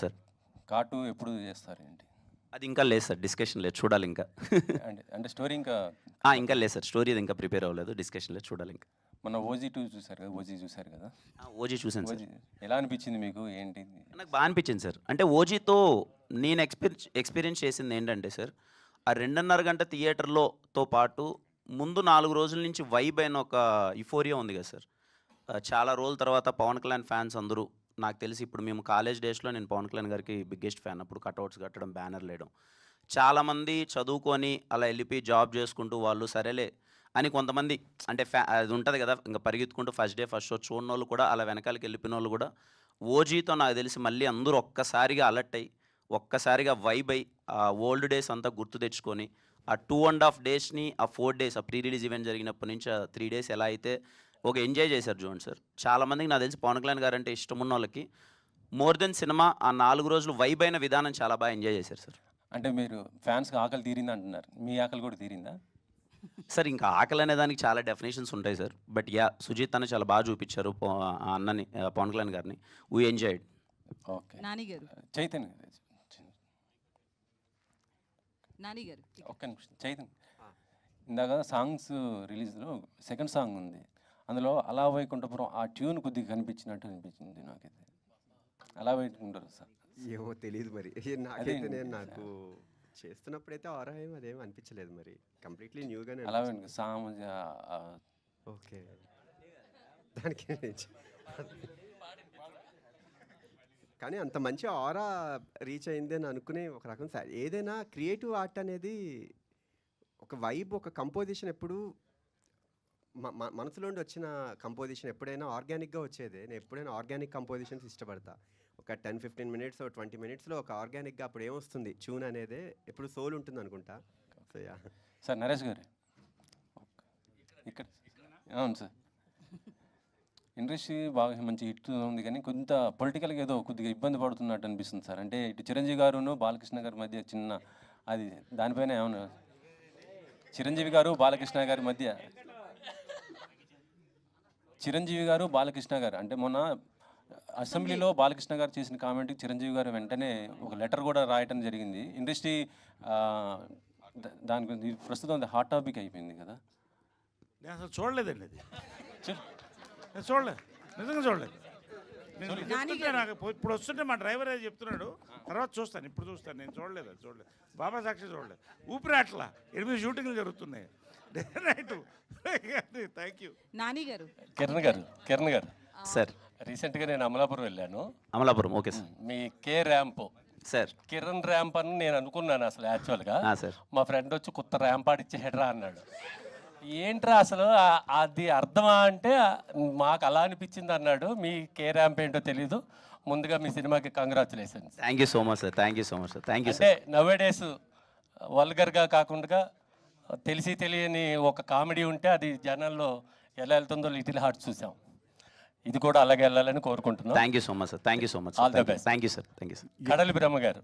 Sir cart ఎప్పుడు చేస్తారు ఏంటి? అది ఇంకా లేదు సార్, డిస్కషన్ లేదు, చూడాలి ఇంకా. అంటే స్టోరీ ఇంకా ఇంకా లేదు సార్, స్టోరీ ఇంకా ప్రిపేర్ అవ్వలేదు, డిస్కషన్ లేదు, చూడాలి ఇంకా. మొన్న ఓజీ 2 చూసారు కదా, ఓజీ చూసారు కదా, ఓజీ చూసాను సార్. ఓజీ ఎలా అనిపించింది మీకు? ఏంటి? నాకు బాగా అనిపించింది సార్. అంటే ఓజీతో నేను ఎక్స్పీరియన్స్ చేసింది ఏంటంటే సార్, ఆ 2.5 గంట థియేటర్లోతో పాటు ముందు 4 రోజుల నుంచి వైబ్ అయిన ఒక యుఫోరియా ఉంది కదా సార్. చాలా రోజుల తర్వాత పవన్ కళ్యాణ్ ఫ్యాన్స్ అందరూ, నాకు తెలిసి ఇప్పుడు మేము కాలేజ్ డేస్లో నేను పవన్ కళ్యాణ్ గారికి బిగ్గెస్ట్ ఫ్యాన్. అప్పుడు కట్అవుట్స్ కట్టడం, బ్యానర్లు వేయడం, చాలామంది చదువుకొని అలా వెళ్ళిపోయి జాబ్ చేసుకుంటూ వాళ్ళు సరేలే అని కొంతమంది, అంటే అది ఉంటుంది కదా, ఇంకా పరిగెత్తుకుంటూ ఫస్ట్ డే ఫస్ట్ షో చూడని వాళ్ళు కూడా, అలా వెనకాలకి వెళ్ళిపోయిన వాళ్ళు కూడా ఓజీతో నాకు తెలిసి మళ్ళీ అందరూ ఒక్కసారిగా అలర్ట్ అయ్యి, ఒక్కసారిగా వైబ్ అయ్యి, ఆ ఓల్డ్ డేస్ అంతా గుర్తు తెచ్చుకొని, ఆ 2.5 డేస్ని, ఆ 4 డేస్, ఆ ప్రీ రిలీజ్ ఈవెంట్ జరిగినప్పటి నుంచి ఆ 3 డేస్ ఎలా అయితే ఒక ఎంజాయ్ చేశారు చూడండి సార్. చాలామందికి నాకు తెలిసి పవన్ కళ్యాణ్ గారు అంటే ఇష్టం ఉన్న వాళ్ళకి మోర్ దెన్ సినిమా ఆ 4 రోజులు వైబ్ అయిన విధానం చాలా బాగా ఎంజాయ్ చేశారు సార్. అంటే మీరు ఫ్యాన్స్కి ఆకలి తీరింది అంటున్నారు, మీ ఆకలి కూడా తీరిందా? సార్ ఇంకా ఆకలి అనే దానికి చాలా డెఫినేషన్స్ ఉంటాయి సార్. బట్ సుజిత్ అన్న చాలా బాగా చూపించారు ఆ అన్నని, పవన్ కళ్యాణ్ గారిని. We enjoyed. ఓకే. నాని గారు ఒక్క నిమిషం. చైతన్య, ఇందాక సాంగ్స్ రిలీజ్లో సెకండ్ సాంగ్ ఉంది, అందులో అలా వైకుంఠపురం ఆ ట్యూన్ కొద్దిగా కనిపించినట్టు అనిపించింది నాకైతే. అలా వైకుంఠం సార్ ఏమో తెలియదు మరి. నాకైతే నాకు చేస్తున్నప్పుడైతే ఆరా ఏం అదేం అనిపించలేదు మరి. కంప్లీట్లీ న్యూగానే అలా సాంగ్. ఓకే, దానికి కానీ అంత మంచి ఆరా రీచ్ అయింది అని అనుకునే ఒక రకం ఏదైనా క్రియేటివ్ ఆర్ట్ అనేది ఒక వైబ్, ఒక కంపోజిషన్ ఎప్పుడు మనసులోండి వచ్చిన కంపోజిషన్ ఎప్పుడైనా ఆర్గానిక్గా వచ్చేదే. నేను ఎప్పుడైనా ఆర్గానిక్ కంపోజిషన్స్ ఇష్టపడతా. ఒక 10-15 మినిట్స్ 20 మినిట్స్లో ఒక ఆర్గానిక్గా అప్పుడు ఏమొస్తుంది ట్యూన్ అనేదే ఎప్పుడు సోల్ ఉంటుంది అనుకుంటా. So yeah sir. నరేష్ గారు ఇక్కడ. అవును సార్, ఇండస్ట్రీ బాగా మంచి హిట్ ఉంది, కానీ కొంత పొలిటికల్గా ఏదో కొద్దిగా ఇబ్బంది పడుతున్నట్టు అనిపిస్తుంది సార్. అంటే ఇటు చిరంజీవి గారును బాలకృష్ణ గారి మధ్య చిన్న అది, దానిపైన ఏమన్నా? చిరంజీవి గారు బాలకృష్ణ గారి మధ్య, చిరంజీవి గారు బాలకృష్ణ గారు అంటే మొన్న అసెంబ్లీలో బాలకృష్ణ గారు చేసిన కామెంట్కి చిరంజీవి గారు వెంటనే ఒక లెటర్ కూడా రాయటం జరిగింది. ఇండస్ట్రీ దాని గురించి ప్రస్తుతం అది హాట్ టాపిక్ అయిపోయింది కదా. నేను అసలు చూడలేదండి అది. నేను చూడలేదు, నిజంగా చూడలేదు. నేను చెప్తుంటే నాకు ఇప్పుడు వస్తుంటే మా డ్రైవర్ అది చెప్తున్నాడు, తర్వాత చూస్తాను, ఇప్పుడు చూస్తాను. నేను చూడలేదు, అది చూడలేదు. బాబా సాక్షి చూడలేదు. ఊపిరి అట్లా 8 షూటింగ్లు జరుగుతున్నాయి నైట్. Thank you. నాని గారు. కిరణ్ గారు సార్, రీసెంట్గా నేను అమలాపురం వెళ్ళాను. Amalapuram, okay sir. మీ K ramp sir, Kiran ramp అని నేను అనుకున్నాను అసలు యాక్చువల్గా. సార్, మా ఫ్రెండ్ వచ్చి కొత్త ర్యాంప్ ఆడిచ్చేయడరా అన్నాడు. ఏంట్రా అసలు అది అర్థమా అంటే మాకు అలా అనిపించింది అన్నాడు. మీ కే ర్యాంప్ ఏంటో తెలీదు. ముందుగా మీ సినిమాకి congratulations. Thank you so much sir. Thank you so much sir. Thank you అంటే సార్. నవేడేస్ వల్గర్గా కాకుండా తెలిసి తెలియని ఒక కామెడీ ఉంటే అది జనాల్లో ఎలా వెళ్తుందో లిటిల్ హార్ట్స్ చూసాం. ఇది కూడా అలాగే వెళ్ళాలని కోరుకుంటున్నాం. Thank you so much sir. Thank you so much. All the best. Thank you sir. Thank you sir. కడలి బ్రహ్మ గారు.